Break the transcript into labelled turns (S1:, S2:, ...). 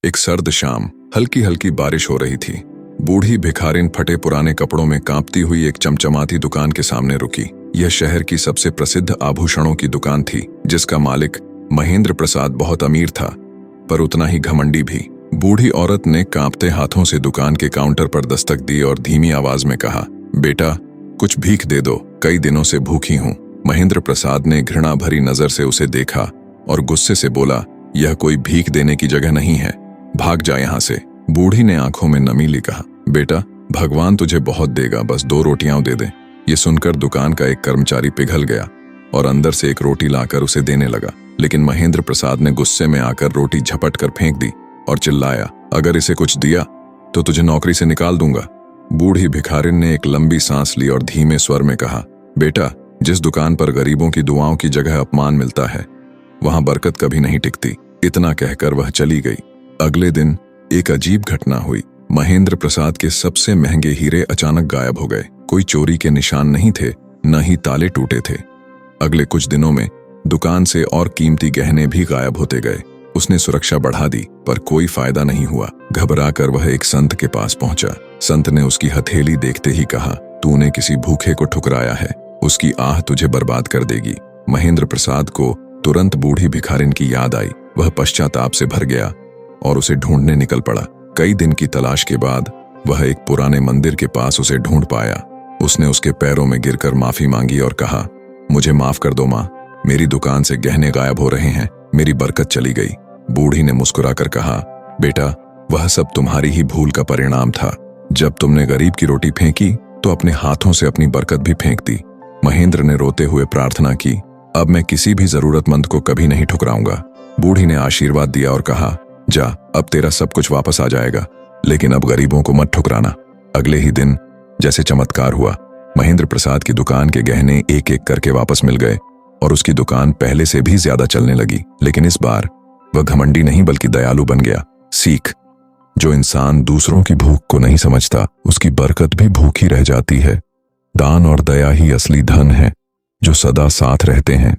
S1: एक सर्द शाम हल्की हल्की बारिश हो रही थी। बूढ़ी भिखारिन फटे पुराने कपड़ों में कांपती हुई एक चमचमाती दुकान के सामने रुकी। यह शहर की सबसे प्रसिद्ध आभूषणों की दुकान थी, जिसका मालिक महेंद्र प्रसाद बहुत अमीर था, पर उतना ही घमंडी भी। बूढ़ी औरत ने कांपते हाथों से दुकान के काउंटर पर दस्तक दी और धीमी आवाज में कहा, बेटा कुछ भीख दे दो, कई दिनों से भूखी हूं। महेंद्र प्रसाद ने घृणा भरी नजर से उसे देखा और गुस्से से बोला, यह कोई भीख देने की जगह नहीं है, भाग जा यहां से। बूढ़ी ने आंखों में नमी ली कहा, बेटा भगवान तुझे बहुत देगा, बस 2 रोटियां दे दे। ये सुनकर दुकान का एक कर्मचारी पिघल गया और अंदर से एक रोटी लाकर उसे देने लगा, लेकिन महेंद्र प्रसाद ने गुस्से में आकर रोटी झपट कर फेंक दी और चिल्लाया, अगर इसे कुछ दिया तो तुझे नौकरी से निकाल दूंगा। बूढ़ी भिखारिन ने एक लंबी सांस ली और धीमे स्वर में कहा, बेटा जिस दुकान पर गरीबों की दुआओं की जगह अपमान मिलता है, वहां बरकत कभी नहीं टिकती। इतना कहकर वह चली गई। अगले दिन एक अजीब घटना हुई। महेंद्र प्रसाद के सबसे महंगे हीरे अचानक गायब हो गए। कोई चोरी के निशान नहीं थे, न ही ताले टूटे थे। अगले कुछ दिनों में दुकान से और कीमती गहने भी गायब होते गए। उसने सुरक्षा बढ़ा दी, पर कोई फायदा नहीं हुआ। घबराकर वह एक संत के पास पहुंचा। संत ने उसकी हथेली देखते ही कहा, तूने किसी भूखे को ठुकराया है, उसकी आह तुझे बर्बाद कर देगी। महेंद्र प्रसाद को तुरंत बूढ़ी भिखारिन की याद आई। वह पश्चाताप से भर गया और उसे ढूंढने निकल पड़ा। कई दिन की तलाश के बाद वह एक पुराने मंदिर के पास उसे ढूंढ पाया। उसने उसके पैरों में गिरकर माफी मांगी और कहा, मुझे माफ कर दो माँ, मेरी दुकान से गहने गायब हो रहे हैं, मेरी बरकत चली गई। बूढ़ी ने मुस्कुराकर कहा, बेटा वह सब तुम्हारी ही भूल का परिणाम था। जब तुमने गरीब की रोटी फेंकी तो अपने हाथों से अपनी बरकत भी फेंक दी। महेंद्र ने रोते हुए प्रार्थना की, अब मैं किसी भी जरूरतमंद को कभी नहीं ठुकराऊंगा। बूढ़ी ने आशीर्वाद दिया और कहा, जा अब तेरा सब कुछ वापस आ जाएगा, लेकिन अब गरीबों को मत ठुकराना। अगले ही दिन जैसे चमत्कार हुआ, महेंद्र प्रसाद की दुकान के गहने एक एक करके वापस मिल गए और उसकी दुकान पहले से भी ज्यादा चलने लगी। लेकिन इस बार वह घमंडी नहीं बल्कि दयालु बन गया। सीख, जो इंसान दूसरों की भूख को नहीं समझता, उसकी बरकत भी भूखी रह जाती है। दान और दया ही असली धन है जो सदा साथ रहते हैं।